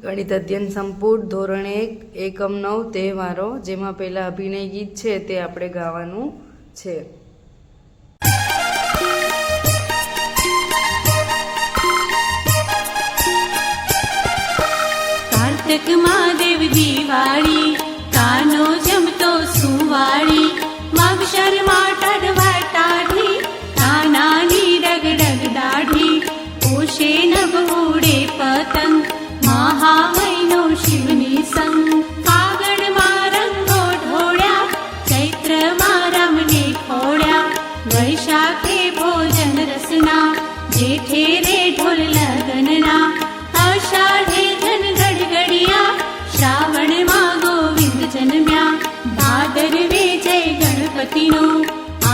ગણિત અધ્યયન સંપૂર્ણ ધોરણ 1 એકમ 9 તહેવારો, જેમાં પહેલા અભિનય ગીત છે તે આપણે ગાવાનું છે. કાર્તક મહાદેવ દિવાળી, કાનો જમતો સુવાળી, માગશર માટાડવા ટાઢી, કાનાની ડગડગ દાઢી, પોષે નભ ઉડે પતંગ, મહામહિનો શિવની સંગ, ફાગણમાં રંગો ઢોળ્યા, ચૈત્રમાં રમને ખોળ્યા, વૈશાખે ભોજન રસના, જેઠે રે ઢોલ લગનના, અષાઢે ધન ગડગડિયા, શ્રાવણમાં ગોવિંદ જન્મ્યા, ભાદરવે જય ગણપતિનો,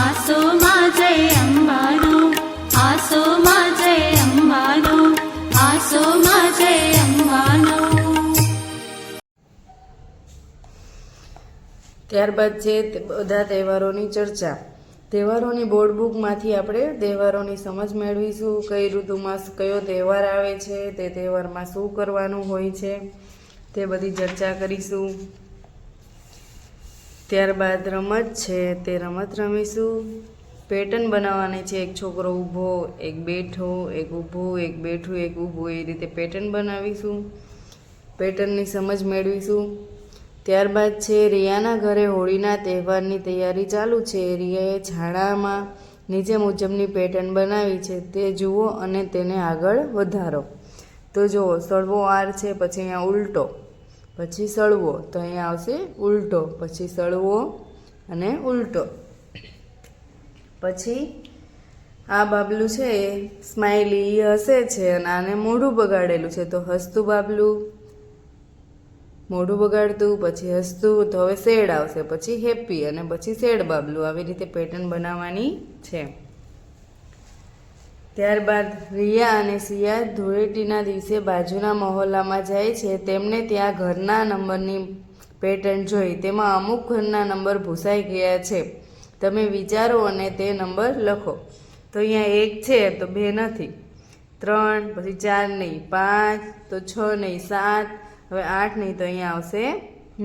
આસોમાં જય અંબાનો, આસોમાં જય અંબાનો, આસોમાં જય અંબાનો. ત્યારબાદ છે બધા તહેવારોની ચર્ચા. તહેવારોની બોર્ડ બુકમાંથી આપણે તહેવારોની સમજ મેળવીશું. કઈ ઋતુમાં કયો તહેવાર આવે છે, તે તહેવારમાં શું કરવાનું હોય છે, તે બધી ચર્ચા કરીશું. ત્યારબાદ રમત છે, તે રમત રમીશું. પેટર્ન બનાવવાની છે. એક છોકરો ઊભો, એક બેઠો, એક ઊભું, એક બેઠું, એક ઊભું, એ રીતે પેટર્ન બનાવીશું. પેટર્નની સમજ મેળવીશું. ત્યારબાદ છે રિયાના ઘરે હોળીના તહેવારની તૈયારી ચાલુ છે. રિયાએ છાણામાં નીચે મુજબની પેટર્ન બનાવી છે, તે જુઓ અને તેને આગળ વધારો. તો જુઓ, સળવો આર છે, પછી અહીંયા ઉલટો, પછી સળવો, તો અહીંયા આવશે ઉલટો, પછી સળવો અને ઉલટો. પછી આ બાબલું છે એ સ્માઇલી હસે છે અને આને મોઢું બગાડેલું છે, તો હસતું બાબલું, મોઢું બગાડતું, પછી હસતું, તો હવે શેડ આવશે, પછી હેપી અને પછી શેડ બાબલું. આવી રીતે પેટર્ન બનાવવાની છે. ત્યારબાદ રિયા અને સિયા ધૂળેટીના દિવસે બાજુના મહોલ્લામાં જાય છે. તેમને ત્યાં ઘરના નંબરની પેટર્ન જોઈ. તેમાં અમુક ઘરના નંબર ભૂસાઈ ગયા છે. તમે વિચારો અને તે નંબર લખો. તો અહીંયા 1 છે તો 2 નથી, 3, પછી 4 નહીં, 5, તો 6 નહીં, 7, હવે 8 નહીં, તો અહીંયા આવશે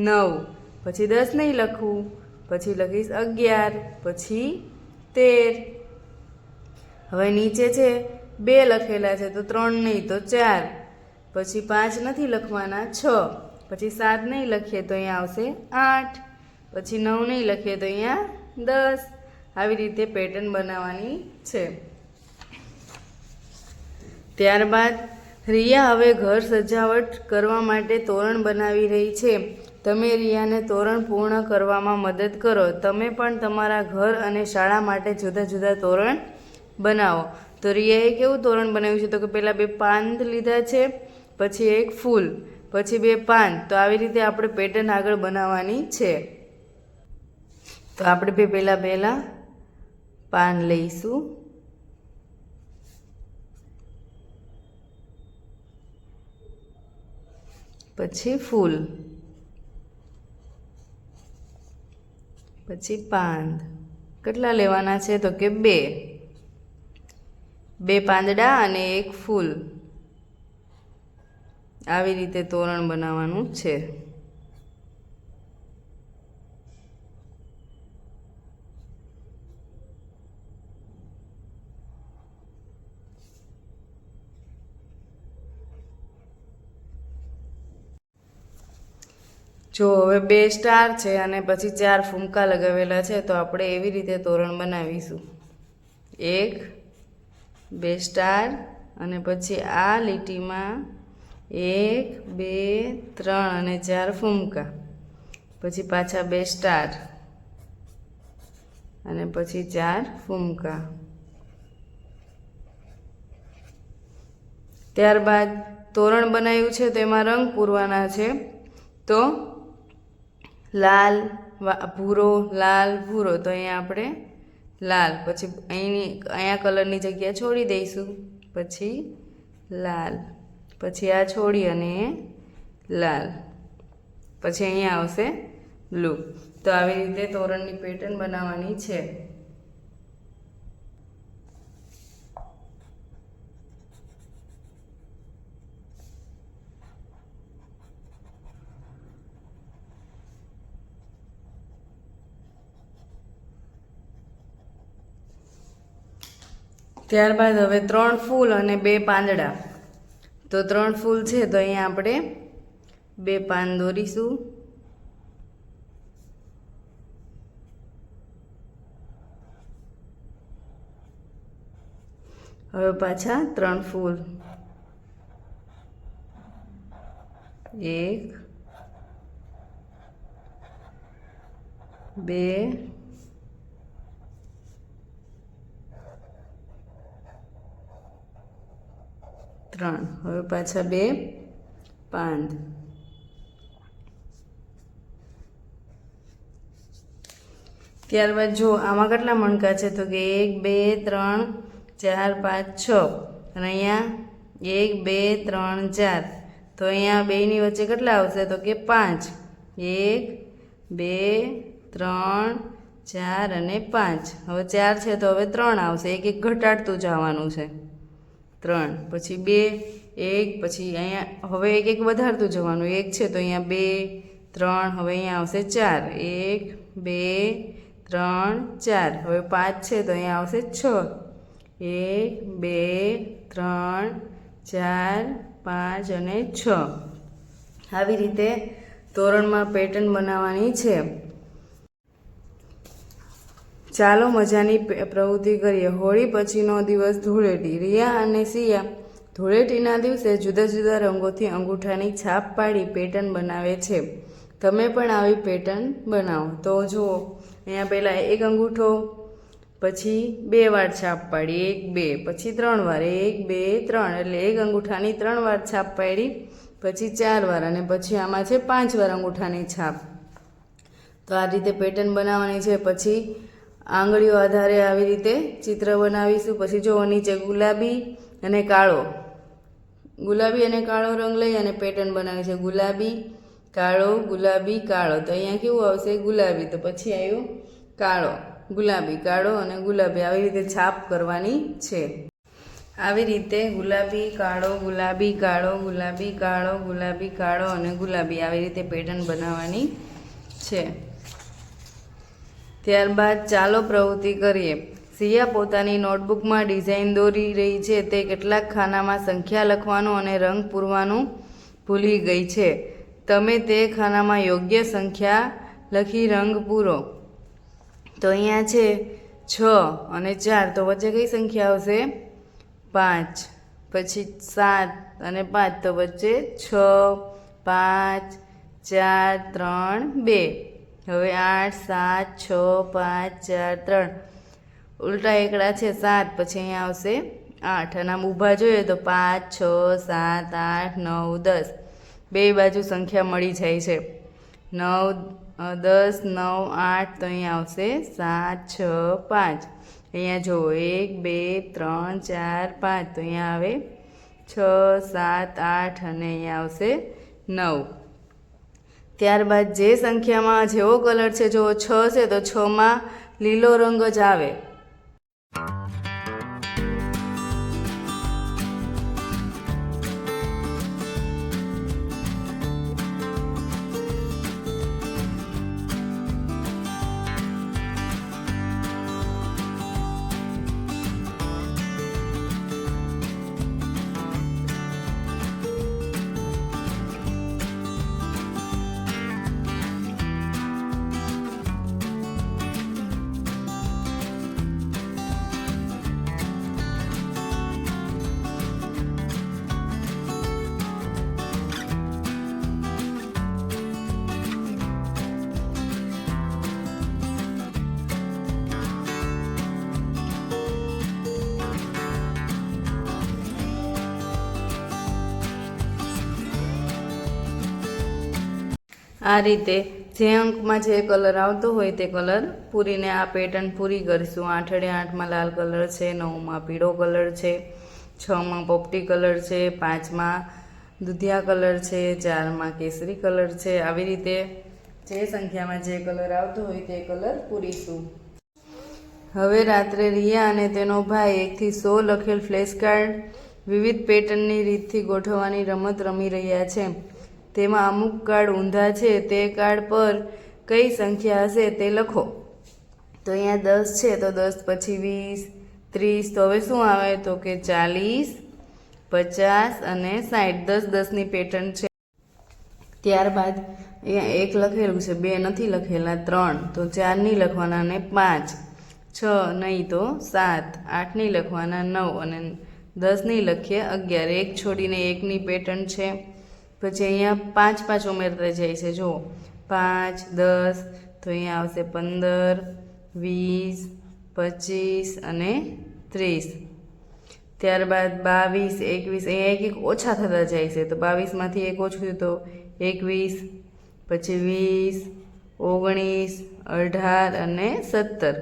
9, પછી 10 નહીં લખવું, પછી લખીશ 11, પછી 13. હવે નીચે છે 2 લખેલા છે, તો 3 નહીં, તો 4, પછી 5 નથી લખવાના, 6, પછી 7 નહીં લખીએ તો અહીંયા આવશે 8, પછી 9 નહીં લખીએ તો અહીંયા 10. આવી રીતે પેટર્ન બનાવવાની છે. ત્યારબાદ રિયા હવે ઘર સજાવટ કરવા માટે તોરણ બનાવી રહી છે. તમે રિયાને તોરણ પૂર્ણ કરવામાં મદદ કરો. તમે પણ તમારા ઘર અને શાળા માટે જુદા જુદા તોરણ બનાવો. તો રિયાએ કેવું તોરણ બનાવ્યું છે, તો કે પહેલાં 2 પાન લીધા છે, પછી 1 ફૂલ, પછી 2 પાન. તો આવી રીતે આપણે પેટર્ન આગળ બનાવવાની છે. તો આપણે પહેલાં પાન લઈશું, પછી ફૂલ, પછી પાન. કેટલા લેવાના છે, તો કે 2 પાંદડા અને 1 ફૂલ. આવી રીતે તોરણ બનાવવાનું છે. જો હવે 2 સ્ટાર છે અને પછી 4 ફૂમકા લગાવેલા છે, તો આપણે એવી રીતે તોરણ બનાવીશું. 1, 2 સ્ટાર અને પછી આ લીટીમાં 1, 2, 3 અને 4 ફૂમકા, પછી પાછા 2 સ્ટાર અને પછી 4 ફૂમકા. ત્યારબાદ તોરણ બનાવ્યું છે તો એમાં રંગ પૂરવાના છે. તો લાલ, ભૂરો, લાલ, ભૂરો, તો અહીંયા આપણે લાલ, પછી અહીંયા કલરની જગ્યા છોડી દઈશું, પછી લાલ, પછી આ છોડી અને લાલ, પછી અહીંયા આવશે બ્લુ. તો આવી રીતે તોરણની પેટર્ન બનાવવાની છે. ત્યારબાદ હવે 3 ફૂલ અને 2 પાંદડા. તો 3 ફૂલ છે તો અહીંયા આપણે 2 પાન દોરીશું. હવે પાછા 3 ફૂલ, 1 2 3. હવે પાછા 2 પાંદ. ત્યારબાદ જો આમાં કેટલા મણકા છે તો કે 1 2 3 4 5 6 અને અહીંયા 1 2 3 4. તો અહીંયા બેની વચ્ચે કેટલા આવશે તો કે 5. 1 2 3 4 અને 5. હવે 4 છે તો હવે 3 આવશે, એક એક ઘટાડતું જવાનું છે. 3 પછી 2 1 પછી અહીંયા હવે એક એક વધારતું જવાનું. 1 છે તો અહીંયા 2 3 હવે અહીંયા આવશે 4. 1 2 3 4. હવે 5 છે તો અહીંયા આવશે 6. 1 2 3 4 5 અને 6. આવી રીતે તોરણમાં પેટર્ન બનાવવાની છે. ચાલો મજાની પ્રવૃત્તિ કરીએ. હોળી પછીનો દિવસ ધૂળેટી. રિયા અને સિયા ધૂળેટીના દિવસે જુદા જુદા રંગોથી અંગૂઠાની છાપ પાડી પેટર્ન બનાવે છે. તમે પણ આવી પેટર્ન બનાવો. તો જુઓ અહીંયા પહેલાં એક અંગૂઠો, પછી 2 વાર છાપ પાડી, 1 2, પછી 3 વાર, 1 2 3, એટલે એક અંગૂઠાની 3 વાર છાપ પાડી, પછી 4 વાર અને પછી આમાં છે 5 વાર અંગૂઠાની છાપ. તો આ રીતે પેટર્ન બનાવવાની છે. પછી આંગળીઓ આધારે આવી રીતે ચિત્ર બનાવીશું. પછી જો નીચે ગુલાબી અને કાળો રંગ લઈ અને પેટર્ન બનાવી છે. ગુલાબી કાળો, ગુલાબી કાળો. તો અહીંયા કેવું આવશે ગુલાબી, તો પછી આવ્યું કાળો, ગુલાબી કાળો અને ગુલાબી. આવી રીતે છાપ કરવાની છે. આવી રીતે ગુલાબી કાળો, ગુલાબી કાળો, ગુલાબી કાળો, ગુલાબી કાળો અને ગુલાબી આવી રીતે પેટર્ન બનાવવાની છે. ત્યારબાદ ચાલો પ્રવૃત્તિ કરીએ. સિયા પોતાની નોટબુકમાં ડિઝાઇન દોરી રહી છે. તે કેટલાક ખાનામાં સંખ્યા લખવાનું અને રંગ પૂરવાનું ભૂલી ગઈ છે. તમે તે ખાનામાં યોગ્ય સંખ્યા લખી રંગ પૂરો. તો અહીંયા છે 6 અને 4, તો વચ્ચે કઈ સંખ્યા આવશે 5. પછી 7 અને 5, તો વચ્ચે 6 5 4 3 2. હવે 8 7 6 5 4 3. ઉલટા એકડા છે 7, પછી અહીંયા આવશે 8 અને આમ ઊભા જોઈએ તો 5 6 7 8 9 10. બે બાજુ સંખ્યા મળી જાય છે. 9 10 9 8, તો અહીંયા આવશે 7 6 5. અહીંયા જુઓ 1 2 3 4 5, તો અહીંયા આવે 6 7 8 અને અહીંયા આવશે 9. ત્યારબાદ જે સંખ્યામાં જેવો કલર છે, જો 6 છે તો 6માં લીલો રંગ જ આવે. આ રીતે જે અંકમાં જે કલર આવતો હોય તે કલર પૂરીને આ પેટર્ન પૂરી કરીશું. 8 8માં લાલ કલર છે, 9માં પીળો કલર છે, 6માં પોપટી કલર છે, 5માં દૂધિયા કલર છે, 4માં કેસરી કલર છે. આવી રીતે જે સંખ્યામાં જે કલર આવતો હોય તે કલર પૂરીશું. હવે રાત્રે રિયા અને તેનો ભાઈ 1 થી 100 લખેલ ફ્લેશ કાર્ડ વિવિધ પેટર્નની રીતથી ગોઠવવાની રમત રમી રહ્યા છે. તેમાં અમુક કાર્ડ ઊંધા છે. તે કાર્ડ પર કઈ સંખ્યા હશે તે લખો. તો અહીંયા 10 છે તો 10 પછી 20, 30, તો હવે શું આવે તો કે 40, 50 અને 60, 10-10ની પેટર્ન છે. ત્યારબાદ અહીંયા 1 લખેલું છે, 2 નથી લખેલા, 3, તો 4 નહીં લખવાના અને 5, 6 નહીં તો 7, 8 નહીં લખવાના, 9 અને 10 નહીં લખીએ 11. 1 છોડીને 1ની પેટર્ન છે. પછી અહીંયા 5 5 ઉમેરતા જાય છે. જુઓ 5, 10, તો અહીંયા આવશે 15, 20, 25 અને 30. ત્યારબાદ 22, 21, અહીંયા એક એક ઓછા થતા જાય છે. તો 22માંથી 1 ઓછું થયું તો 21, પછી 20, 19, 18 અને 17.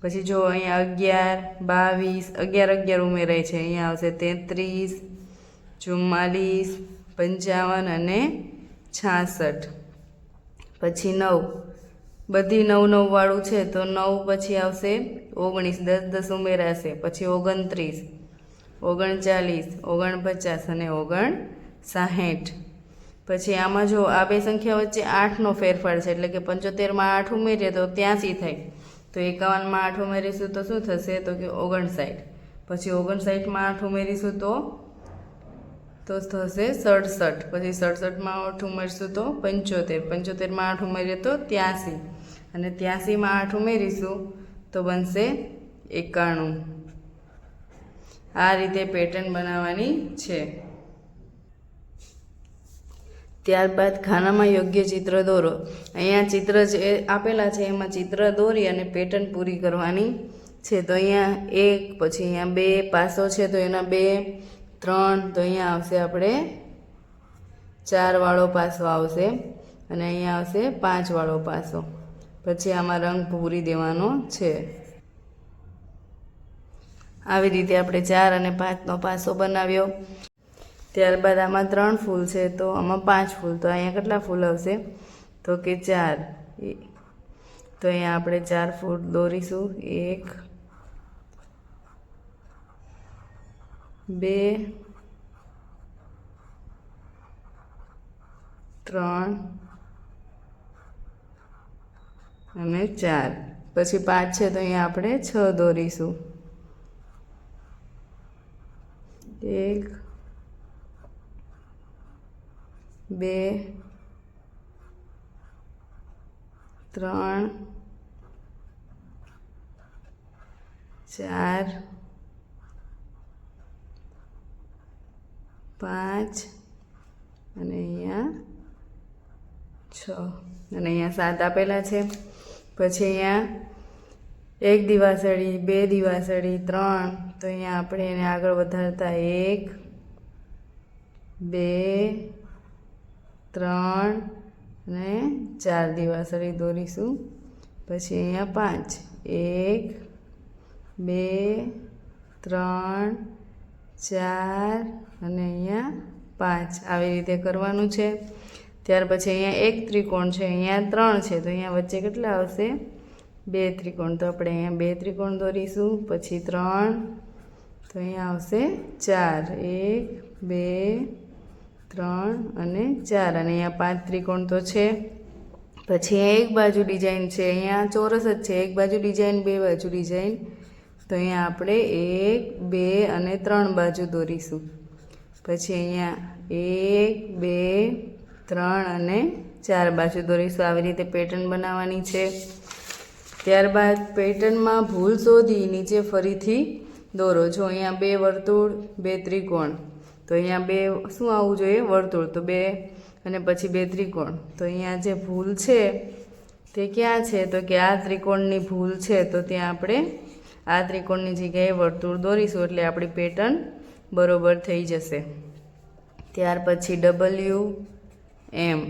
પછી જો અહીંયા 11, 22, 11 ઉમેરાય છે. અહીંયા આવશે 33, 44, 55 અને 66. પછી 9, બધી 9 9 વાળું છે તો 9 પછી આવશે 19, 10 10 ઉમેરાશે. પછી 29, 39, 49 અને 59. પછી આમાં જો આ બે સંખ્યા વચ્ચે 8નો ફેરફાર છે, એટલે કે 75માં 8 ઉમેરીએ તો 83 થાય. તો 51માં 8 ઉમેરીશું તો શું થશે તો કે 59. પછી 59માં 8 ઉમેરીશું તો થશે 67. પછી 67માં 8 ઉમેરીશું તો 75. 75માં 8 ઉમેરીએ તો 83 અને 83માં 8 ઉમેરીશું તો બનશે 91. આ રીતે પેટર્ન બનાવવાની છે. ત્યારબાદ ખાનામાં યોગ્ય ચિત્ર દોરો. અહીંયા ચિત્ર જે આપેલા છે એમાં ચિત્ર દોરી અને પેટર્ન પૂરી કરવાની છે. તો અહીંયા 1, પછી અહીંયા 2 પાસો છે તો એના 2, 3, તો અહીંયા આવશે આપણે 4 વાળો પાસો આવશે અને અહીંયા આવશે 5 વાળો પાસો. પછી આમાં રંગ પૂરી દેવાનો છે. આવી રીતે આપણે 4 અને 5નો પાસો બનાવ્યો. ત્યારબાદ આમાં 3 ફૂલ છે તો આમાં 5 ફૂલ. તો અહીંયા કેટલા ફૂલ આવશે તો કે 4. તો અહીંયા આપણે 4 ફૂલ દોરીશું. 1, 2, 3 અને 4. પછી 5 છે તો અહીંયા આપણે 6 દોરીશું. 1, 2, 3, 4, 5 અને અહીંયા 6 અને અહીંયા 7 આપેલા છે. પછી અહીંયા 1 દિવાસળી, 2 દિવાસળી, 3, તો અહીંયા આપણે એને આગળ વધારતા 1, 2, 3 અને 4 દિવાસળી દોરીશું. પછી અહીંયા 5, 1, 2, 3, 4 અને અહીંયા 5. આવી રીતે કરવાનું છે. ત્યાર પછી અહીંયા એક ત્રિકોણ છે, અહીંયા 3 છે, તો અહીંયા વચ્ચે કેટલા આવશે 2 ત્રિકોણ. તો આપણે અહીંયા 2 ત્રિકોણ દોરીશું. પછી 3, તો અહીંયા આવશે 4, 1, 2, 3 અને 4 અને અહીંયા 5 ત્રિકોણ તો છે. પછી અહીંયા એક બાજુ ડિઝાઇન છે, અહીંયા ચોરસ જ છે, એક બાજુ ડિઝાઇન, બે બાજુ ડિઝાઇન. તો અહીંયા આપણે 1, 2 અને 3 બાજુ દોરીશું. પછી અહીંયા 1, 2, 3 અને 4 બાજુ દોરીશું. આવી રીતે પેટર્ન બનાવવાની છે. ત્યારબાદ પેટર્નમાં ભૂલ શોધી નીચે ફરીથી દોરો. જો અહીંયા 2 વર્તુળ, 2 ત્રિકોણ, તો અહીંયા 2 શું આવવું જોઈએ વર્તુળ, તો 2 અને પછી 2 ત્રિકોણ. તો અહીંયા જે ભૂલ છે તે ક્યાં છે તો કે આ ત્રિકોણની ભૂલ છે, તો ત્યાં આપણે આ ત્રિકોણની જગ્યાએ વર્તુળ દોરીશું એટલે આપણી પેટર્ન બરોબર થઈ જશે. ત્યાર પછી WM,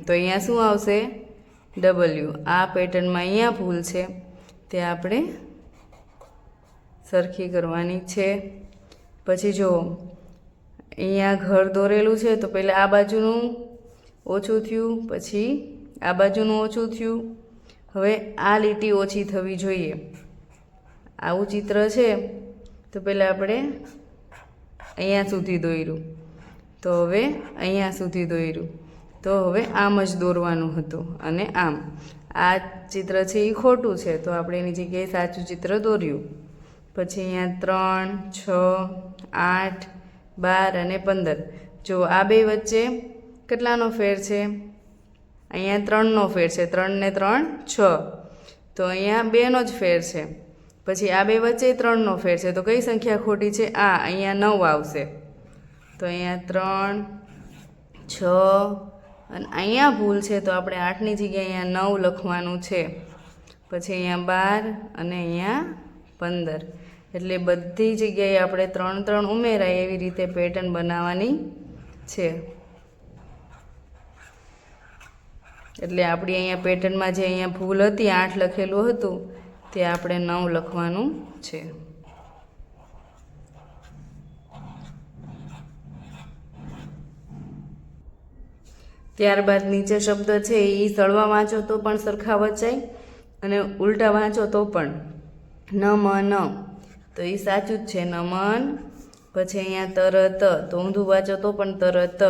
તો અહીંયા શું આવશે W. આ પેટર્નમાં અહીંયા ભૂલ છે તે આપણે સરખી કરવાની છે. પછી જો અહીંયા ઘર દોરેલું છે તો પહેલાં આ બાજુનું ઓછું થયું, પછી આ બાજુનું ઓછું થયું. હવે આ લીટી ઓછી થવી જોઈએ. આવું ચિત્ર છે તો પહેલાં આપણે અહીંયા સુધી દોર્યું, તો હવે અહીંયા સુધી દોર્યું. તો હવે આમ જ દોરવાનું હતું અને આમ આ ચિત્ર છે એ ખોટું છે તો આપણે એની જગ્યાએ સાચું ચિત્ર દોર્યું. પછી અહીંયા 3, 6, 8, 12 અને 15. જો આ બે વચ્ચે કેટલાનો ફેર છે? અહીંયા 3નો ફેર છે. 3 ને 3 6, તો અહીંયા 2નો જ ફેર છે. પછી આ બે વચ્ચે 3નો ફેર છે, તો કઈ સંખ્યા ખોટી છે? આ અહીંયા 9 આવશે. તો અહીંયા 3, 6 અને અહીંયા ભૂલ છે, તો આપણે 8ની જગ્યાએ અહીંયા 9 લખવાનું છે. પછી અહીંયા 12 અને અહીંયા 15. એટલે બધી જગ્યાએ આપણે 3 3 ઉમેરાય એવી રીતે પેટર્ન બનાવવાની છે. એટલે આપણી અહીંયા પેટર્નમાં જે અહીંયા ભૂલ હતી 8 લખેલું હતું તે આપણે 9 લખવાનું છે. ત્યારબાદ નીચે શબ્દ છે એ સળવા વાંચો તો પણ સરખા વચાય અને ઉલટા વાંચો તો પણ નમન, તો એ સાચું જ છે નમન. પછી અહીંયા તરત, તો ઊંધું વાંચો તો પણ તરત.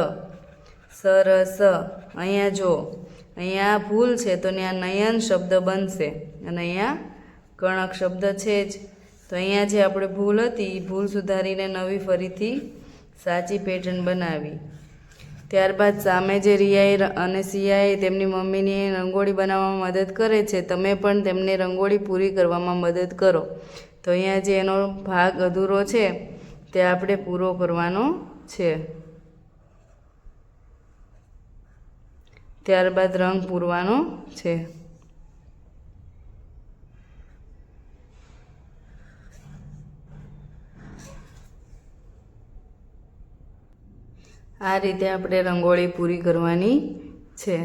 સરસ, અહીંયા જો અહીંયા ભૂલ છે તો ત્યાં નયન શબ્દ બનશે અને અહીંયા કણક શબ્દ છે જ. તો અહીંયા જે આપણે ભૂલ હતી એ ભૂલ સુધારીને નવી ફરીથી સાચી પેટર્ન બનાવી. ત્યારબાદ સામે જે રિયાએ અને સિયાએ તેમની મમ્મીની રંગોળી બનાવવામાં મદદ કરે છે, તમે પણ તેમને રંગોળી પૂરી કરવામાં મદદ કરો. તો અહીંયા જે એનો ભાગ અધૂરો છે તે આપણે પૂરો કરવાનો છે. ત્યારબાદ રંગ પૂરવાનો છે. આ રીતે આપણે રંગોળી પૂરી કરવાની છે.